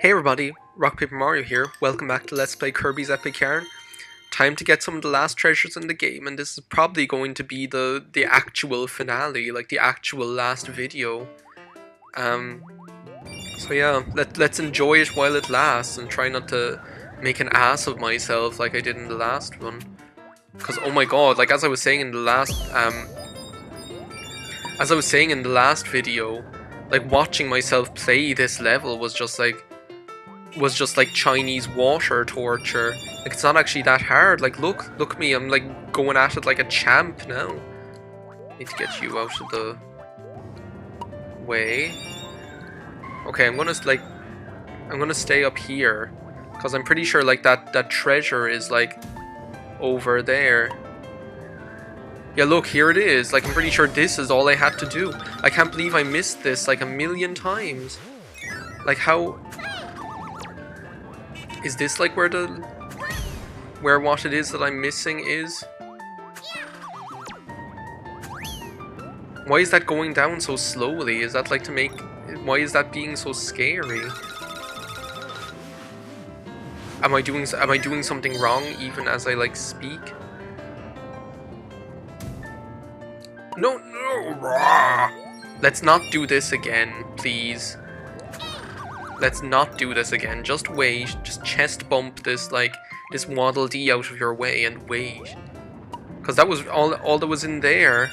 Hey everybody, Rock Paper Mario here. Welcome back to Let's Play Kirby's Epic Yarn. Time to get some of the last treasures in the game, and this is probably going to be the actual finale, like the actual last video. Um, so yeah, let's enjoy it while it lasts and try not to make an ass of myself like I did in the last one. Cause oh my god, like as I was saying in the last video, like watching myself play this level was just like Chinese water torture. Like it's not actually that hard. Like look at me, I'm like going at it like a champ now. Need to get you out of the way. Okay, I'm gonna stay up here because I'm pretty sure like that treasure is like over there. Yeah, look, here it is. Like I'm pretty sure this is all I had to do. I can't believe I missed this like a million times. Like how is this like where what it is that I'm missing is? Why is that going down so slowly? Is that like to make... Why is that being so scary? Am I doing something wrong even as I like speak? No. Let's not do this again, please. Let's not do this again. Just wait. Just chest bump this, like, this Waddle Dee out of your way and wait. Because that was all that was in there.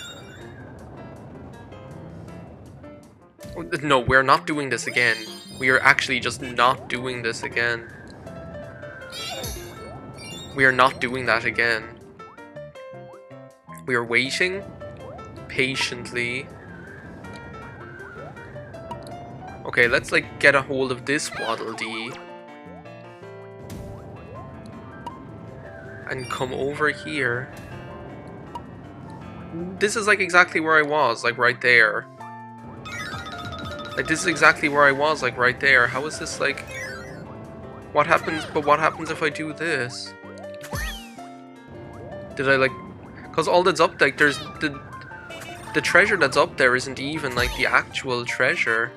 No, we're not doing this again. We are actually just not doing this again. We are not doing that again. We are waiting patiently. Okay, let's like get a hold of this Waddle Dee and come over here. This is like exactly where I was, like right there. Like this is exactly where I was, like right there. How is this like... What happens, but what happens if I do this? Did I like... Because all that's up, like there's the treasure that's up there isn't even like the actual treasure.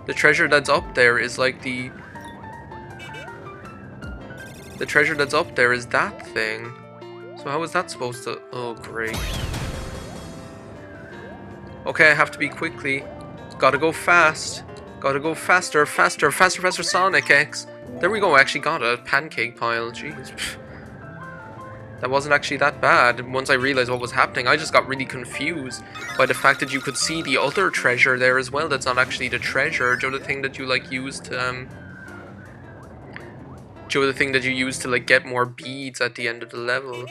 The treasure that's up there is like the treasure that's up there is that thing. So how is that supposed to... Oh, great. Okay, I have to be quickly. Gotta go fast. Gotta go faster, faster, faster, faster, Sonic X. There we go, I actually got a pancake pile. Jeez. That wasn't actually that bad. Once I realized what was happening, I just got really confused by the fact that you could see the other treasure there as well. That's not actually the treasure. Do you know the thing that you like use to do you know the thing that you use to like get more beads at the end of the level?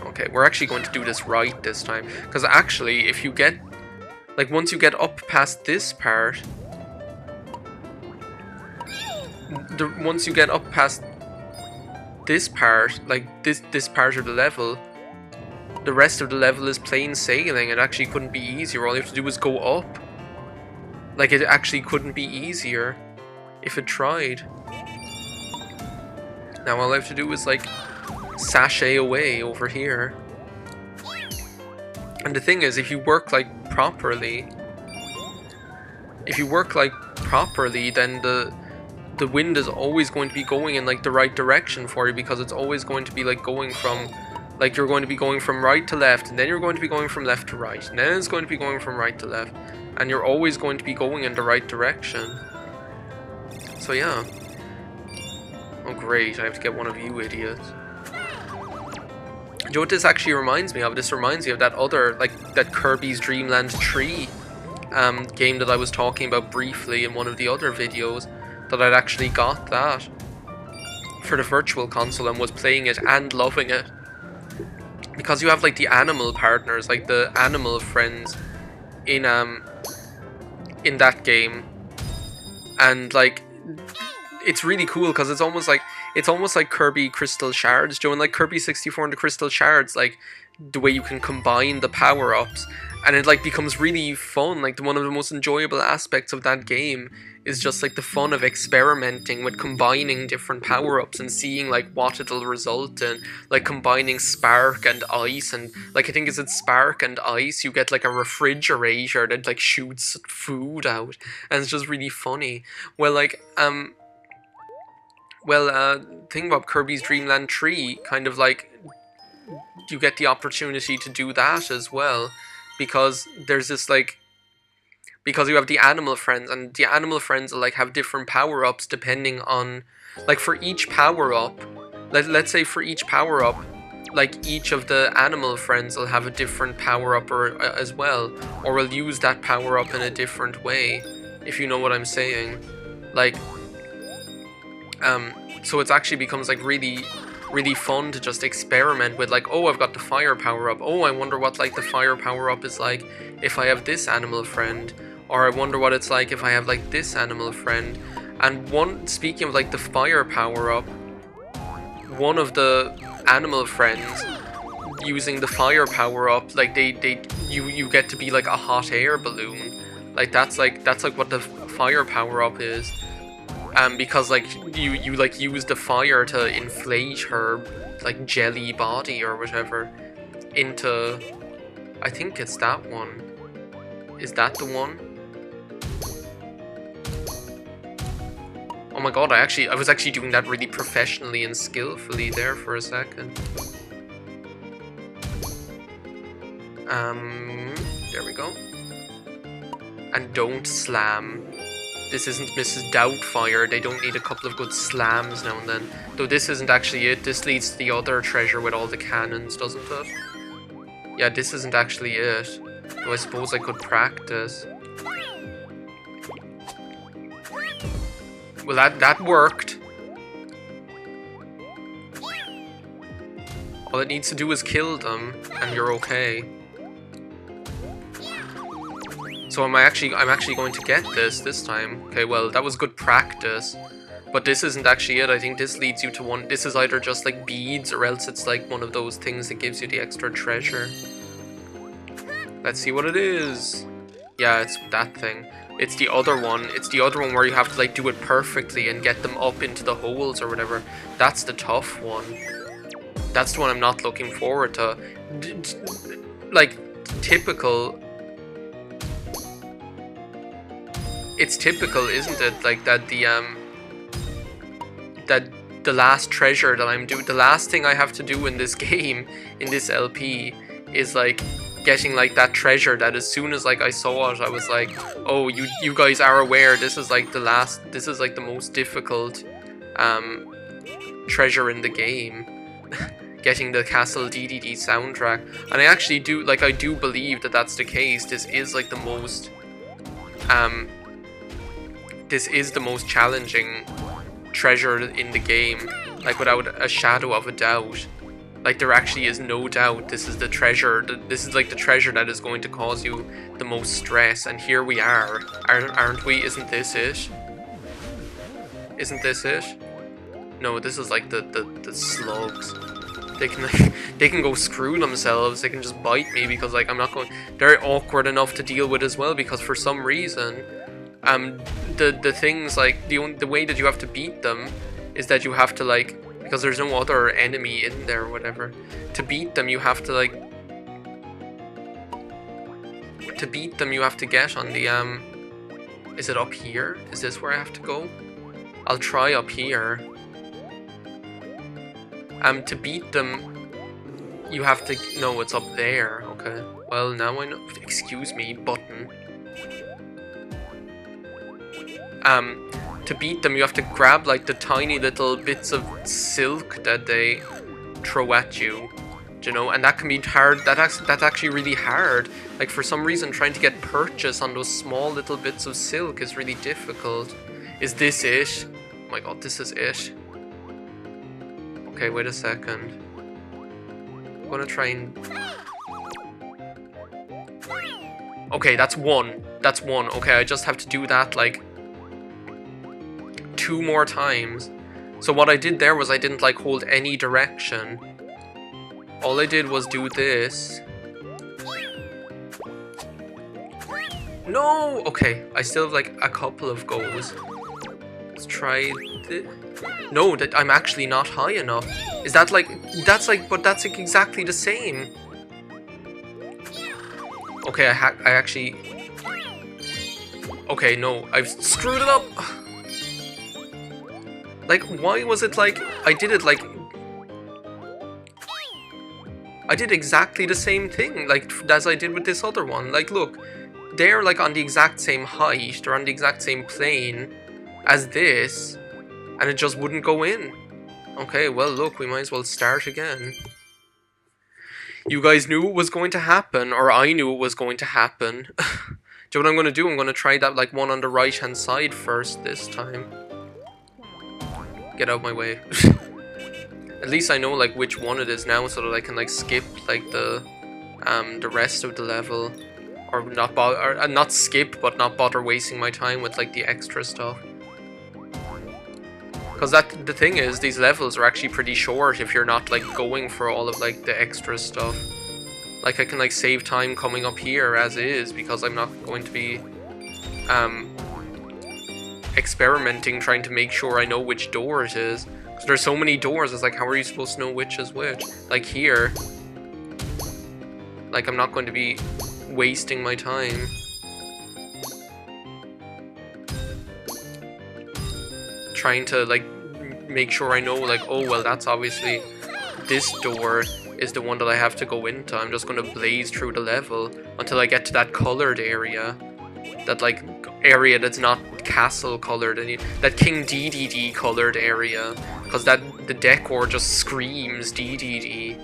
Okay, we're actually going to do this right this time. Because actually, if you get... Like, once you get up past this part... Once you get up past this part, like this part of the level, the rest of the level is plain sailing. It actually couldn't be easier. All you have to do is go up. Like, it actually couldn't be easier if it tried. Now all I have to do is, like... sashay away over here. And the thing is, if you work like properly, then the wind is always going to be going in like the right direction for you, because it's always going to be like going from, like you're going to be going from right to left, and then you're going to be going from left to right, and then it's going to be going from right to left, and you're always going to be going in the right direction. So yeah. Oh great, I have to get one of you idiots. You know what this actually reminds me of? This reminds me of that other, like, that Kirby's Dream Land 3 game that I was talking about briefly in one of the other videos, that I'd actually got that for the Virtual Console and was playing it and loving it. Because you have, like, the animal partners, like, the animal friends in that game. And, like, it's really cool because it's almost like Kirby Crystal Shards. Joe, and like Kirby 64 and the Crystal Shards, like the way you can combine the power-ups, and it like becomes really fun. Like one of the most enjoyable aspects of that game is just like the fun of experimenting with combining different power-ups and seeing like what it'll result in, like combining spark and ice, and like I think is it spark and ice, you get like a refrigerator that like shoots food out, and it's just really funny. Well, like thing about Kirby's Dream Land 3, kind of like you get the opportunity to do that as well, because there's this like, because you have the animal friends, and the animal friends will like have different power-ups depending on, like for each power-up, let's say for each power-up, like each of the animal friends will have a different power-up or as well, or will use that power-up in a different way, if you know what I'm saying. Like so it actually becomes like really fun to just experiment with, like, oh, I've got the fire power-up, oh, I wonder what like the fire power-up is like if I have this animal friend, or I wonder what it's like if I have like this animal friend. And speaking of like the fire power-up, one of the animal friends using the fire power-up, like you get to be like a hot air balloon. Like that's like what the fire power-up is. Because like you like use the fire to inflate her like jelly body or whatever into, I think it's that one. Is that the one? Oh my god, I was actually doing that really professionally and skillfully there for a second. There we go. And don't slam. This isn't Mrs. Doubtfire, they don't need a couple of good slams now and then. Though this isn't actually it, this leads to the other treasure with all the cannons, doesn't it? Yeah, this isn't actually it. Though I suppose I could practice. Well, that worked. All it needs to do is kill them, and you're okay. So I'm actually going to get this time. Okay, well, that was good practice. But this isn't actually it. I think this leads you to one. This is either just like beads, or else it's like one of those things that gives you the extra treasure. Let's see what it is. Yeah, it's that thing. It's the other one. It's the other one where you have to like do it perfectly and get them up into the holes or whatever. That's the tough one. That's the one I'm not looking forward to. Like, typical. It's typical, isn't it? Like that the last treasure that I'm doing, the last thing I have to do in this game, in this LP, is like getting like that treasure that as soon as like I saw it, I was like, oh, you guys are aware this is like this is like the most difficult treasure in the game. Getting the Castle DDD soundtrack. And I actually do, like, I do believe that that's the case. This is like the most this is the most challenging treasure in the game, like without a shadow of a doubt. Like there actually is no doubt this is the treasure, this is like the treasure that is going to cause you the most stress, and here we are, aren't we? Isn't this it? Isn't this it? No, this is like the slugs. They can go screw themselves, they can just bite me because like I'm not going, they're awkward enough to deal with as well, because for some reason the things like the way that you have to beat them is that you have to like, because there's no other enemy in there or whatever, to beat them you have to like, get on the is it up here? Is this where I have to go? I'll try up here. To beat them you have to, no, it's up there. Okay, well now I know. Excuse me, button. To beat them you have to grab like the tiny little bits of silk that they throw at you, you know, and that can be hard. That's actually really hard. Like for some reason trying to get purchase on those small little bits of silk is really difficult. Is this it? Oh my god, this is it. Okay, wait a second. I'm gonna try and... Okay, that's one. That's one. Okay, I just have to do that like 2 more times. So what I did there was I didn't like hold any direction. all I did was do this. No! Okay, I still have like a couple of goes. Let's try this. No, that I'm actually not high enough. Is that like, but that's like exactly the same. Okay, I actually... Okay, no, I've screwed it up. Like, why was it like, I did it like... I did exactly the same thing, like, as I did with this other one. Like, look, they're like on the exact same height, they're on the exact same plane as this, and it just wouldn't go in. Okay, well, look, we might as well start again. You guys knew it was going to happen, or I knew it was going to happen. Do you know what I'm going to do? I'm going to try that, like, one on the right-hand side first this time. Get out of my way. At least I know, like, which one it is now, so that I can, like, skip, like, the rest of the level. Or not bother, or, not skip, but not bother wasting my time with, like, the extra stuff. Because the thing is, these levels are actually pretty short if you're not, like, going for all of, like, the extra stuff. Like, I can, like, save time coming up here as is, because I'm not going to be, experimenting, trying to make sure I know which door it is. Because there's so many doors, it's like, how are you supposed to know which is which? Like, here. Like, I'm not going to be wasting my time. Trying to, like, make sure I know, like, oh, well, that's obviously this door is the one that I have to go into. I'm just going to blaze through the level until I get to that colored area. That, like, area that's not castle colored, and that King Dedede colored area. Because the decor just screams Dedede.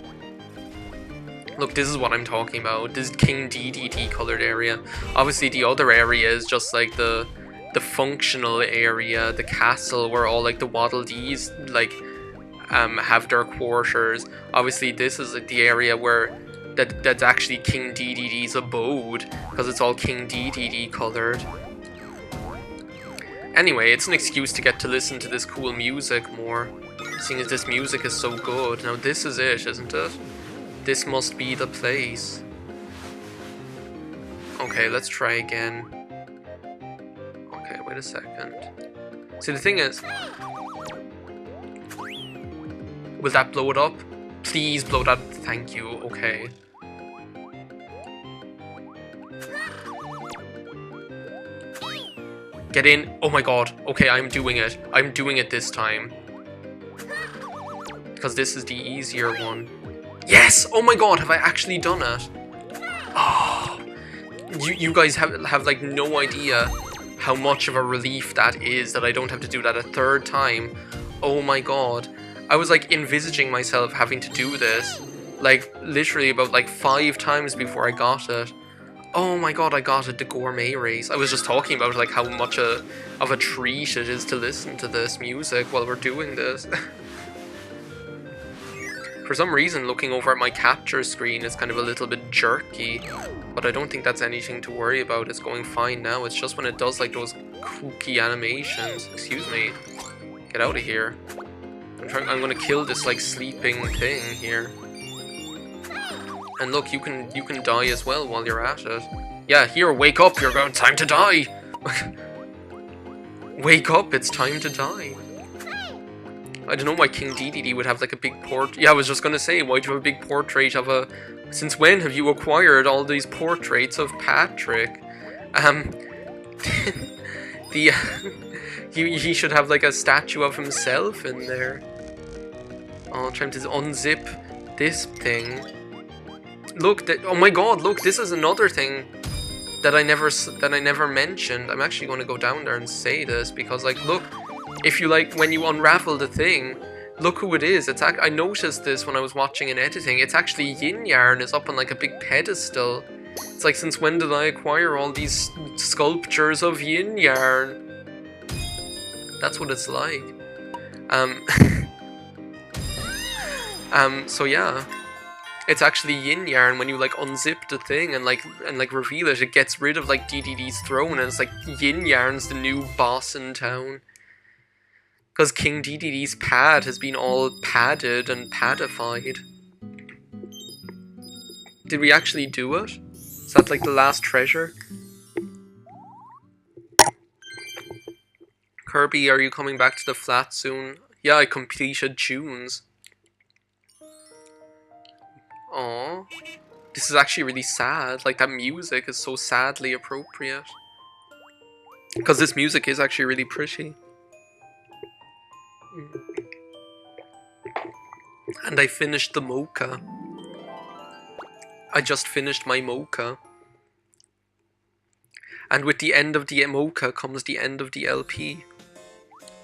Look, this is what I'm talking about. This King Dedede colored area. Obviously, the other area is just, like, the functional area, the castle where all, like, the Waddle Dees, like, have their quarters. Obviously, this is, like, the area where that's actually King Dedede's abode, because it's all King Dedede colored. Anyway, it's an excuse to get to listen to this cool music more, seeing as this music is so good. Now, this is it, isn't it? This must be the place. Okay, let's try again. Okay, wait a second. See, the thing is... Will that blow it up? Please blow that. Thank you. Okay. Get in. Oh my god. Okay, I'm doing it. I'm doing it this time. Because this is the easier one. Yes! Oh my god, have I actually done it? Oh. You guys have like no idea how much of a relief that is, that I don't have to do that a third time. Oh my god. I was like envisaging myself having to do this, like literally about like 5 times before I got it. Oh my god, I got it, the gourmet race. I was just talking about like how much of a treat it is to listen to this music while we're doing this. For some reason, looking over at my capture screen is kind of a little bit jerky, but I don't think that's anything to worry about. It's going fine now. It's just when it does like those kooky animations. Excuse me. Get out of here. I'm gonna kill this like sleeping thing here. And look, you can die as well while you're at it. Yeah, here, wake up, you're going, time to die! Wake up, it's time to die. I don't know why King Dedede would have like a big portrait. Yeah, I was just gonna say, why do you have a big portrait of a... Since when have you acquired all these portraits of Patrick? He should have like a statue of himself in there. Oh, I'm trying to unzip this thing. Look, oh my god, look, this is another thing that I never mentioned. I'm actually going to go down there and say this, because like, look, if you like, when you unravel the thing, look who it is. It's I noticed this when I was watching and editing. It's actually Yin Yarn is up on like a big pedestal. It's like, since when did I acquire all these sculptures of Yin Yarn? That's what it's like. So yeah. It's actually Yin Yarn. When you like unzip the thing and like reveal it, it gets rid of like Dedede's throne, and it's like Yin Yarn's the new boss in town. Because King Dedede's pad has been all padded and padified. Did we actually do it? Is that like the last treasure? Kirby, are you coming back to the flat soon? Yeah, I completed Tunes. Aww. This is actually really sad. Like, that music is so sadly appropriate. Because this music is actually really pretty. And I finished the Mocha. I just finished my Mocha. And with the end of the Mocha comes the end of the LP.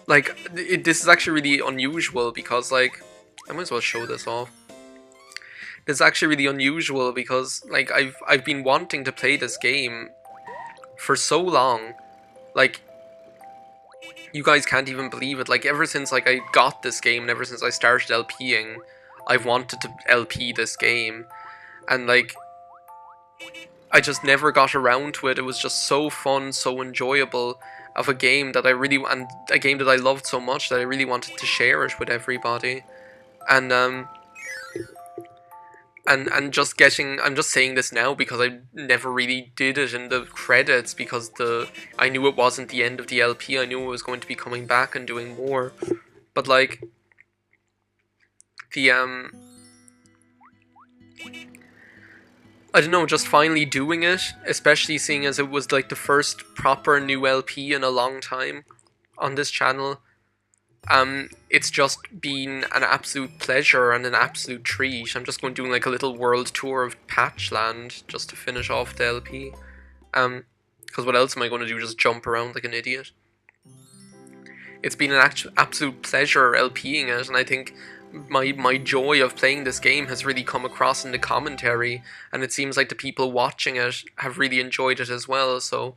Like, this is actually really unusual because, like, I might as well show this off. This is actually really unusual because, like, I've been wanting to play this game for so long. Like, you guys can't even believe it. Like, ever since, like, I got this game and ever since I started LPing, I've wanted to LP this game. And, like, I just never got around to it. It was just so fun, so enjoyable of a game that I really, and a game that I loved so much that I really wanted to share it with everybody. And and just getting, I'm just saying this now because I never really did it in the credits because I knew it wasn't the end of the LP. I knew it was going to be coming back and doing more. But like the I don't know, just finally doing it, especially seeing as it was like the first proper new LP in a long time on this channel. It's just been an absolute pleasure and an absolute treat. I'm just going doing like a little world tour of Patchland just to finish off the LP. Because what else am I going to do? Just jump around like an idiot? It's been an absolute pleasure LPing it, and I think my joy of playing this game has really come across in the commentary, and it seems like the people watching it have really enjoyed it as well. So,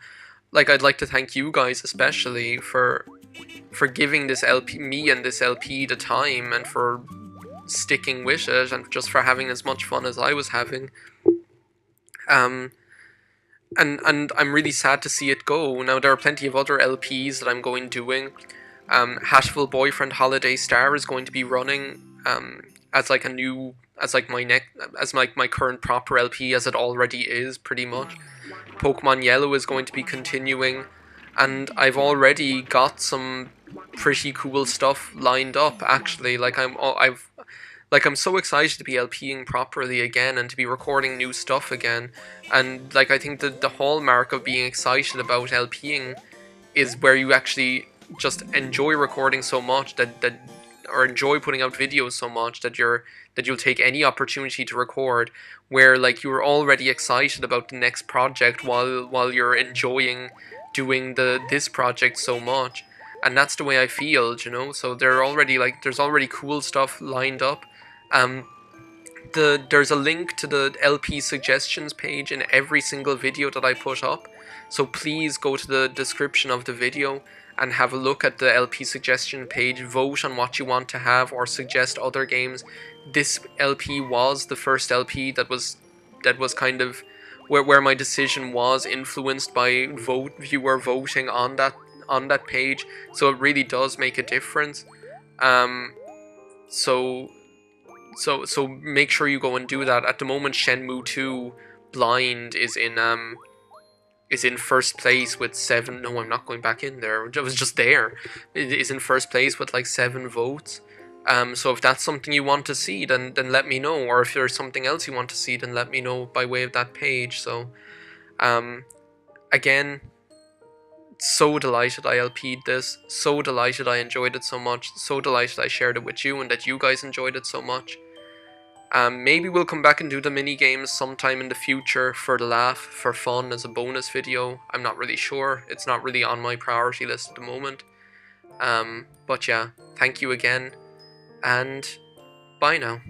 like, I'd like to thank you guys especially for giving this LP, me and this LP, the time, and for sticking with it, and just for having as much fun as I was having. And I'm really sad to see it go. Now, there are plenty of other LPs that I'm going doing. Hatchful Boyfriend Holiday Star is going to be running as like a new, as like my current proper LP, as it already is pretty much. Pokemon Yellow is going to be continuing, and I've already got some pretty cool stuff lined up actually. Like I'm so excited to be LPing properly again and to be recording new stuff again. And like I think the hallmark of being excited about LPing is where you actually just enjoy recording so much or enjoy putting out videos so much that you'll take any opportunity to record, where like you're already excited about the next project while you're enjoying doing this project so much. And that's the way I feel, you know. So there's already cool stuff lined up. There's a link to the LP suggestions page in every single video that I put up, so please go to the description of the video and have a look at the LP suggestion page. Vote on what you want to have or suggest other games. This LP was the first LP that was kind of where my decision was influenced by viewer voting on that page, so it really does make a difference. So make sure you go and do that. At the moment, Shenmue 2 Blind is in first place with 7. No, I'm not going back in there. I was just there. It is in first place with like 7 votes. So if that's something you want to see, then let me know. Or if there's something else you want to see, then let me know by way of that page. So, again, so delighted I LP'd this. So delighted I enjoyed it so much. So delighted I shared it with you and that you guys enjoyed it so much. Maybe we'll come back and do the mini games sometime in the future for the laugh, for fun, as a bonus video. I'm not really sure. It's not really on my priority list at the moment. But yeah, thank you again, and bye now.